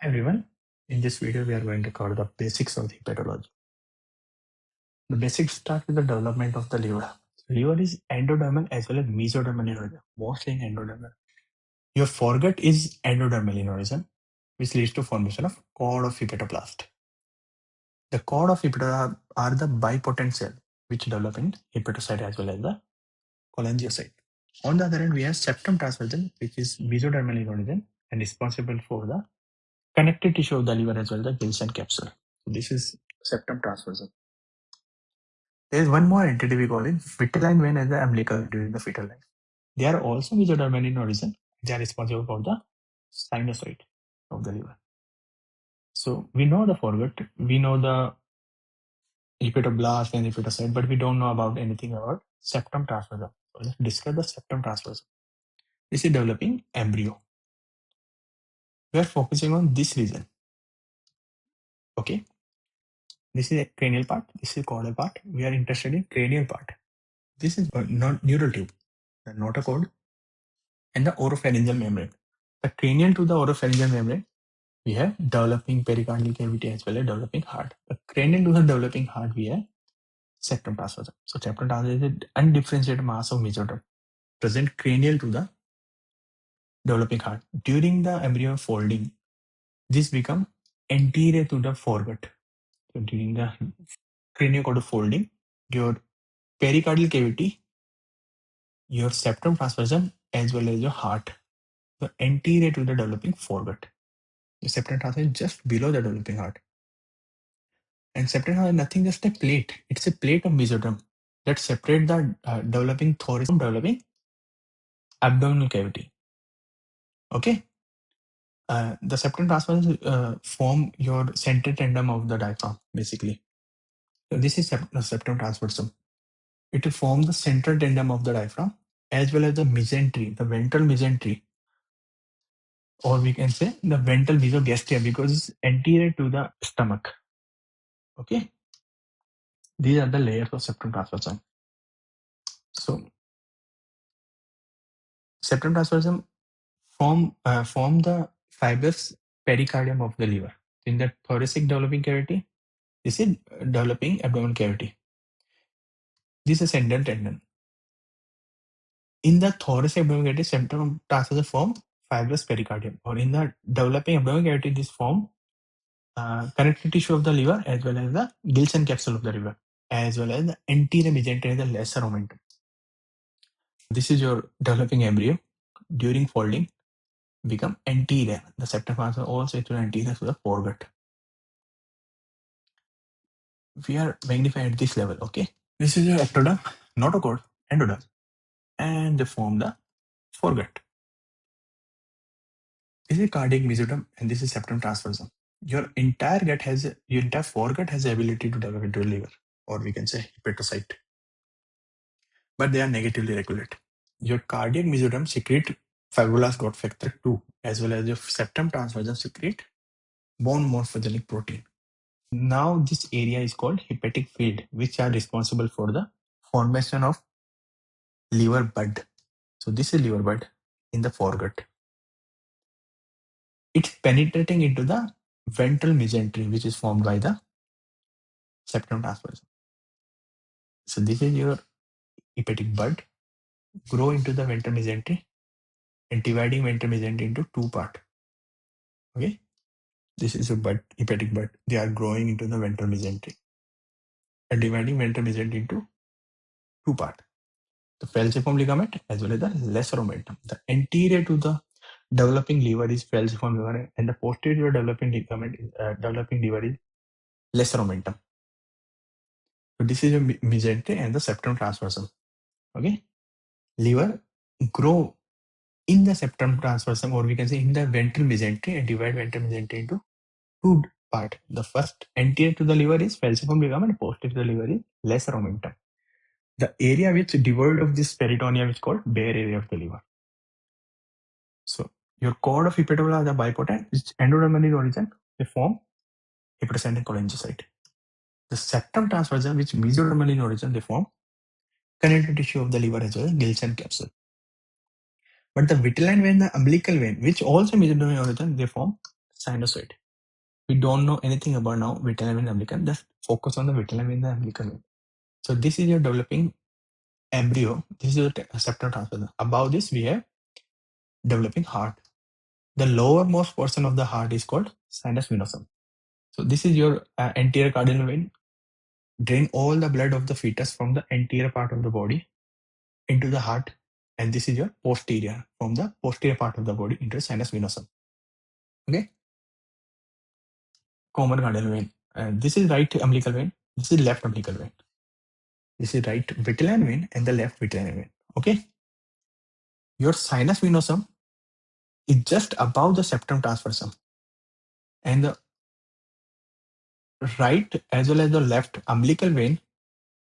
Hi everyone, in this video we are going to cover the basics of the hepatology. The basics start with the development of the liver. Liver is endodermal as well as mesodermal in origin, mostly in endodermal. Your foregut is endodermal in origin, which leads to formation of cord of hepatoblast. The cord of hepatoblast are the bipotent cell which develop in hepatocyte as well as the cholangiocyte. On the other hand, we have septum transversion, which is mesodermal in origin and responsible for the connective tissue of the liver as well as the gills and capsule. So this is septum transversion. There is one more entity we call it vitelline vein as the umbilical during the fetal life. They are also mesodermal in origin. They are responsible for the sinusoid of the liver. So we know the foregut, we know the hepatoblast and hepatocyte, but we don't know about anything about septum transversion. So let's discuss the septum transversion. This is developing embryo. We are focusing on this region. Okay. This is a cranial part. This is caudal part. We are interested in cranial part. This is not neural tube, the notochord, and the oropharyngeal membrane. The cranial to the oropharyngeal membrane, we have developing pericardial cavity as well as developing heart. The cranial to the developing heart, we have septum transversion. So septum transversion is an undifferentiated mass of mesoderm present cranial to the developing heart. During the embryo folding, this become anterior to the foregut. So during the craniocaudal folding, your pericardial cavity, your septum transversion as well as your heart, so anterior to the developing foregut. The septum transversion is just below the developing heart. And septum transversion is nothing just a plate. It's a plate of mesoderm that separate the developing thorax from developing abdominal cavity. Okay. The septum transversion form your central tendon of the diaphragm, basically. So this is septum transversum. It will form the central tendon of the diaphragm as well as the mesentery, the ventral mesentery, or we can say the ventral mesogastrium because it's anterior to the stomach. Okay. These are the layers of septum transversum. So septum transversum form the fibrous pericardium of the liver. In the thoracic developing cavity, this is developing abdominal cavity. This is central tendon. In the thoracic abdominal cavity, septum transversum form fibrous pericardium, or in the developing abdominal cavity, this form connective tissue of the liver as well as the gills and capsule of the liver, as well as the anterior mesentery, the lesser omentum. This is your developing embryo. During folding, become anterior. The septum transversum also is anterior to the foregut. We are magnified at this level. Okay, this is your ectoderm, notochord, endoderm, and they form the foregut. This is cardiac mesoderm, and this is septum transversum. Your entire foregut has the ability to develop into a liver, or we can say hepatocyte, but they are negatively regulated. Your cardiac mesoderm secrete fibroblast growth factor 2, as well as your septum transversum secrete bone morphogenic protein. Now this area is called hepatic field, which are responsible for the formation of liver bud. So this is liver bud in the foregut. It's penetrating into the ventral mesentery, which is formed by the septum transversum. So this is your hepatic bud, grow into the ventral mesentery and dividing ventral mesentery into two parts. Okay, this is a bud, hepatic bud. They are growing into the ventral mesentery and dividing ventral mesentery into two parts. The falciform ligament as well as the lesser omentum. The anterior to the developing liver is falciform ligament, and the posterior developing ligament developing liver is lesser omentum. So this is a mesentery and the septum transversum. Okay, liver grow in the septum transversum, or we can say in the ventral mesentery, and divide ventral mesentery into two parts. The first anterior to the liver is falciform ligament, posterior to the liver is lesser omentum. The area which devoid of this peritoneum is called bare area of the liver. So your cord of hepatoblast are bipotent, which endodermal in origin, they form hepatocyte and cholangiocyte. The septum transversum, which mesodermal in origin, they form connective tissue of the liver as well as gills and capsule. But the vitelline vein, the umbilical vein, which also mesodermal in origin, they form sinusoid. We don't know anything about now vitelline vein umbilical. Just focus on the vitelline vein and umbilical vein. So this is your developing embryo. This is your septum transverse. Above this, we have developing heart. The lowermost portion of the heart is called sinus venosum. So this is your anterior cardinal vein. Drain all the blood of the fetus from the anterior part of the body into the heart, and this is your posterior, from the posterior part of the body into the sinus venosum. Okay, common cardinal vein. This is right umbilical vein. This is left umbilical vein. This is right vitelline vein and the left vitelline vein. Okay, your sinus venosum is just above the septum transversum, and the right as well as the left umbilical vein,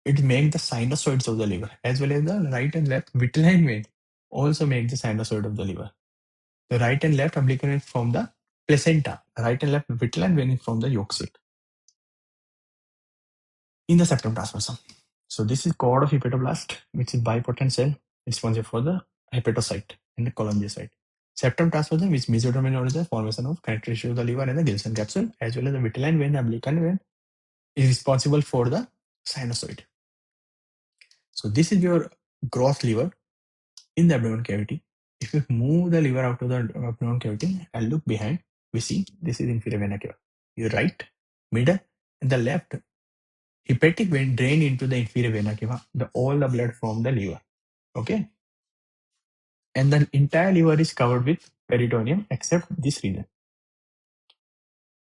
it makes the sinusoids of the liver, as well as the right and left vitelline vein also make the sinusoid of the liver. The right and left umbilical vein from the placenta, right and left vitelline vein from the yolk sac in the septum transversum. So this is cord of hepatoblast, which is bipotent cell responsible for the hepatocyte and the cholangiocyte. Septum transversum, which mesodermal origin, formation of connective tissue of the liver and the Gilson capsule, as well as the vitelline vein, the umbilical vein, is responsible for the sinusoid. So this is your gross liver in the abdominal cavity. If you move the liver out of the abdominal cavity and look behind, we see this is inferior vena cava. Your right, middle, and the left hepatic vein drain into the inferior vena cava, all the blood from the liver. Okay, and the entire liver is covered with peritoneum except this region.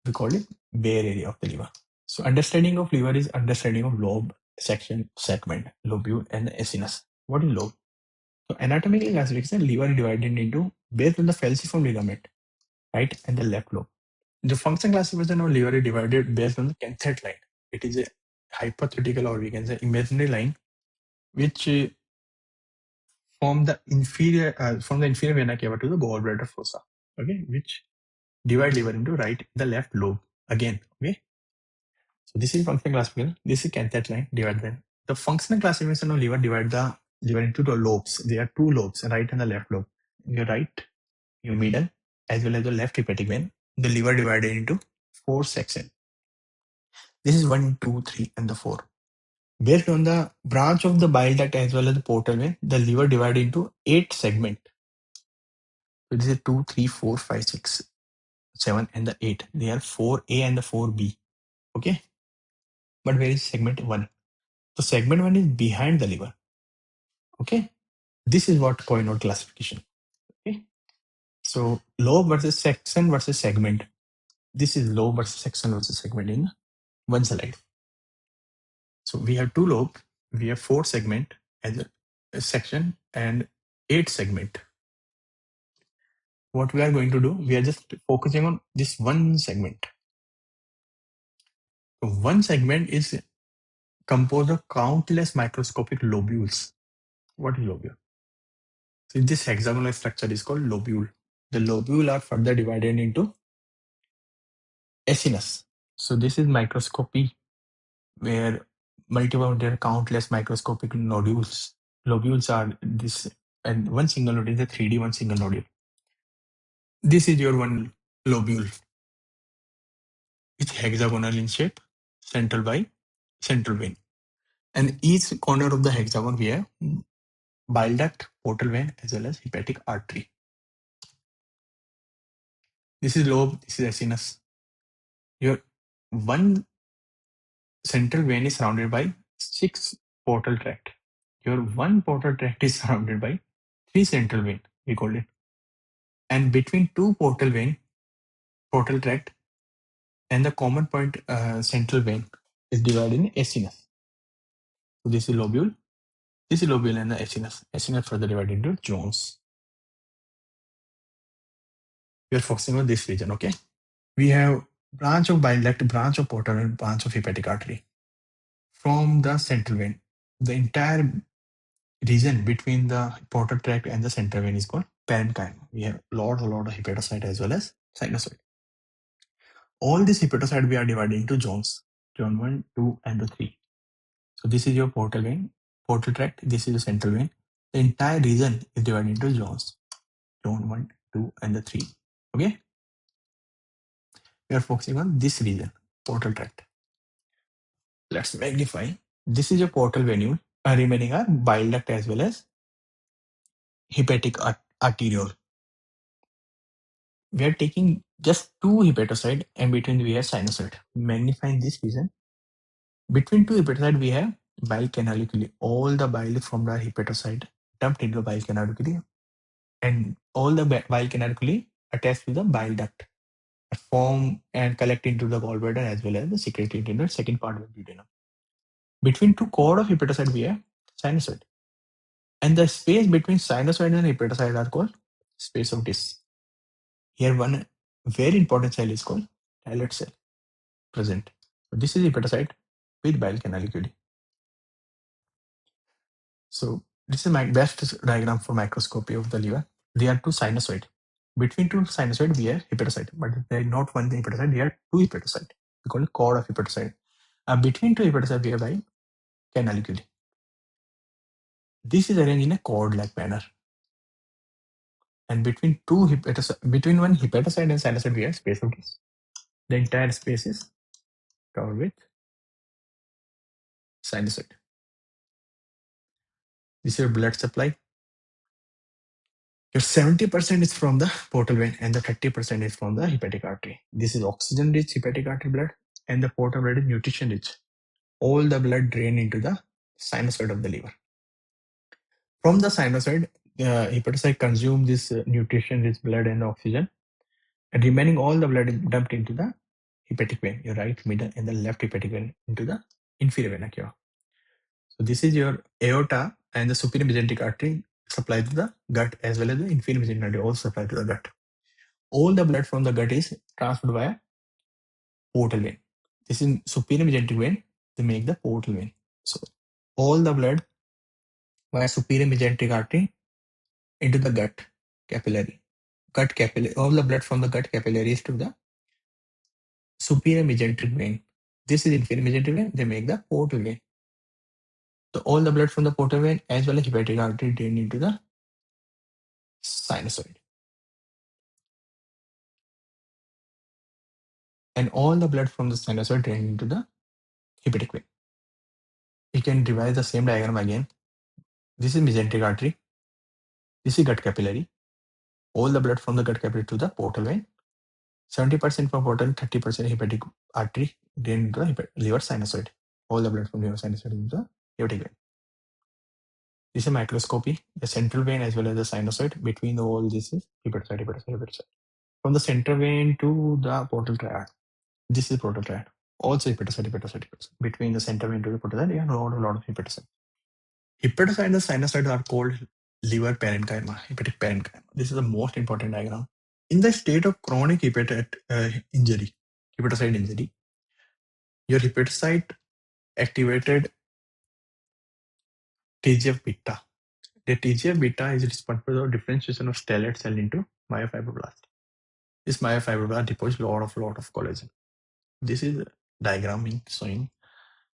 We call it bare area of the liver. So understanding of liver is understanding of lobe, section, segment, lobule, and the acinus. What is lobe? So anatomical classification, liver is divided into based on the falciform ligament, right, and the left lobe. The function classification of liver is divided based on the cathete line. It is a hypothetical, or we can say imaginary line, which from the inferior vena cava to the gallbladder fossa. Okay, which divide liver into right, the left lobe again. Okay, so this is function classification. This is cathete line divide them. The functional classification of liver divide the liver into the lobes. There are two lobes, right and the left lobe. Your right, your middle, as well as the left hepatic vein. The liver divided into four sections. This is 1, 2, 3, and the 4. Based on the branch of the bile duct as well as the portal vein, the liver divided into 8 segments. So this is 2, 3, 4, 5, 6, 7, and the 8. They are 4A and the 4B. Okay. But where is segment 1? So segment 1 is behind the liver. Okay. This is what coined classification. Okay. So lobe versus section versus segment. This is lobe versus section versus segment in one slide. So we have two lobe, we have 4 segment as a section and 8 segment. What we are going to do, we are just focusing on this one segment. So one segment is composed of countless microscopic lobules. What is lobule? So this hexagonal structure is called lobule. The lobule are further divided into acinus. So this is microscopy where there are countless microscopic nodules. Lobules are this, and one single nodule is a 3D, one single nodule. This is your one lobule. It's hexagonal in shape, central by central vein. And each corner of the hexagon we have bile duct, portal vein, as well as hepatic artery. This is lobe, this is acinus. Your one central vein is surrounded by 6 portal tract. Your one portal tract is surrounded by 3 central vein, we call it. And between 2 portal tract, and the common point central vein is divided in acinus. So this is lobule, this is lobule and the acinus. Acinus further divided into zones. We are focusing on this region, okay? We have branch of bile duct, branch of portal, and branch of hepatic artery. From the central vein, the entire region between the portal tract and the central vein is called parenchyma. We have a lot of hepatocyte as well as sinusoid. All these hepatocyte we are divided into zones, zone 1, 2, and 3. So this is your portal vein, portal tract, this is the central vein. The entire region is divided into zones, zone 1, 2, and 3. Okay. We are focusing on this region, portal tract. Let's magnify. This is a portal venule, remaining a bile duct as well as hepatic arteriole. We are taking just two hepatocyte and between we have sinusoid. Magnifying this region. Between two hepatocyte we have bile canaliculi. All the bile from the hepatocyte dumped into the bile canaliculi and all the bile canaliculi attached to the bile duct form and collect into the gallbladder as well as the secreted into the second part of the duodenum. Between two cord of hepatocyte we have sinusoid. And the space between sinusoid and hepatocyte are called space of disc. Here one very important cell is called islet cell present. So this is hepatocyte with bile canaliculi. So this is my best diagram for microscopy of the liver. There are two sinusoid. Between two sinusoid we have hepatocyte, but there is not one hepatocyte. There are two hepatocyte. We call it cord of hepatocyte. Between two hepatocyte we have bile canaliculi. This is arranged in a cord-like manner. And between two between one hepatocyte and sinusoid we have space of disc. The entire space is covered with sinusoid. This is your blood supply. Your 70% is from the portal vein and the 30% is from the hepatic artery. This is oxygen-rich hepatic artery blood and the portal blood is nutrition-rich. All the blood drain into the sinusoid of the liver. From the sinusoid, hepatocyte consume this nutrition-rich blood and oxygen, and remaining all the blood is dumped into the hepatic vein, your right, middle, and the left hepatic vein into the inferior vena cava. So this is your aorta and the superior mesenteric artery supply to the gut as well as the inferior mesenteric artery also supply to the gut. All the blood from the gut is transferred via portal vein. This is superior mesenteric vein. They make the portal vein. So all the blood via superior mesenteric artery into the gut capillary. Gut capillary. All the blood from the gut capillaries to the superior mesenteric vein. This is inferior mesenteric vein. They make the portal vein. So all the blood from the portal vein as well as hepatic artery drain into the sinusoid. And all the blood from the sinusoid drain into the hepatic vein. We can revise the same diagram again. This is mesenteric artery. This is gut capillary. All the blood from the gut capillary to the portal vein. 70% from portal, 30% hepatic artery drain into the liver sinusoid. All the blood from liver sinusoid into the hepatic vein. This is microscopy. The central vein as well as the sinusoid. Between all this is hepatocyte, hepatocyte, hepatocyte. From the central vein to the portal triad. This is portal triad. Also hepatocyte, hepatocyte, hepatocyte. Between the central vein to the portal triad, you have a lot of hepatocyte. Hepatocyte and the sinusoid are called liver parenchyma, hepatic parenchyma. This is the most important diagram. In the state of chronic hepatocyte injury, your hepatocyte activated TGF-beta. The TGF-beta is responsible for differentiation of stellate cell into myofibroblast. This myofibroblast deposits lot of collagen. This is diagramming showing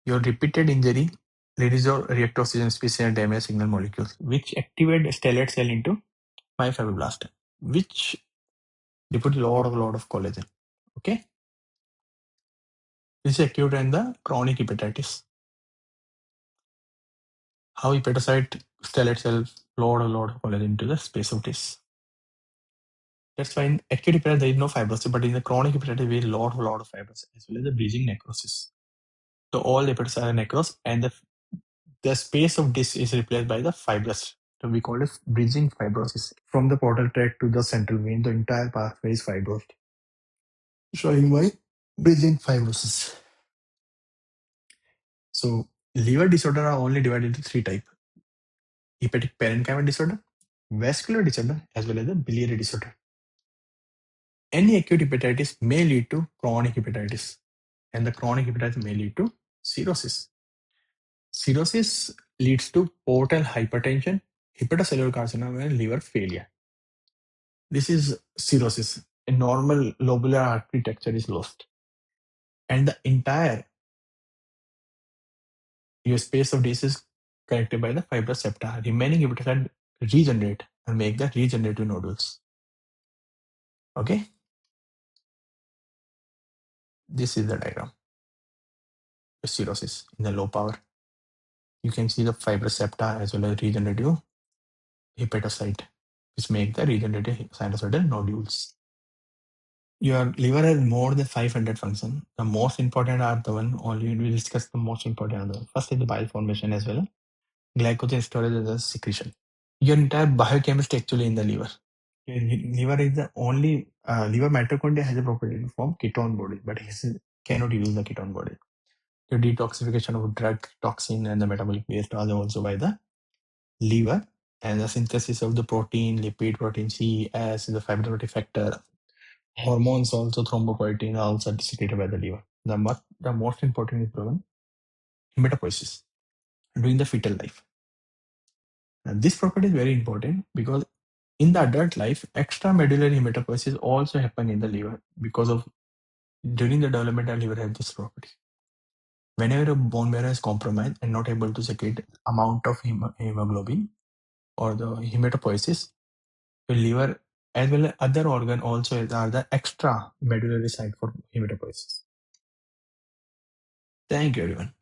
your repeated injury releases or react oxygen species and damage signal molecules, which activate stellate cell into myofibroblast, which deposits lot of collagen. Okay, this is acute in the chronic hepatitis. How hepatocyte stellate cell lot of collagen into the space of this. That's why in acute hepatitis there is no fibrosis, but in the chronic hepatitis we have lot of fibrosis as well as the bridging necrosis. So all hepatocytes are necrosed and the space of this is replaced by the fibrous. So we call it bridging fibrosis. From the portal tract to the central vein, the entire pathway is fibrosed. Showing why bridging fibrosis. So liver disorder are only divided into three types: hepatic parenchyma disorder, vascular disorder, as well as the biliary disorder. Any acute hepatitis may lead to chronic hepatitis, and the chronic hepatitis may lead to cirrhosis. Cirrhosis leads to portal hypertension, hepatocellular carcinoma, and liver failure. This is cirrhosis. A normal lobular architecture is lost, and the entire your space of this is connected by the fibrous septa. Remaining hepatocyte regenerate and make the regenerative nodules. Okay. This is the diagram of cirrhosis in the low power. You can see the fibrous septa as well as regenerative hepatocyte, which make the regenerative sinusoidal nodules. Your liver has more than 500 functions. The most important are the one, only we discuss the most important are the one. First is the bile formation as well. Glycogen storage as well as secretion. Your entire biochemistry actually in the liver. Your liver is the only, liver mitochondria has a property to form ketone body, but it cannot use the ketone body. The detoxification of drug, toxin, and the metabolic waste are also by the liver, and the synthesis of the protein, lipid, protein C, as the fibrotic factor, hormones also thrombopoietin are also secreted by the liver. The most important is the one hematopoiesis during the fetal life. Now, this property is very important because in the adult life, extramedullary hematopoiesis also happen in the liver because of during the development of liver has this property. Whenever a bone marrow is compromised and not able to secrete amount of hemoglobin or the hematopoiesis, the liver as well as other organ also are the extra medullary site for hematopoiesis. Thank you everyone.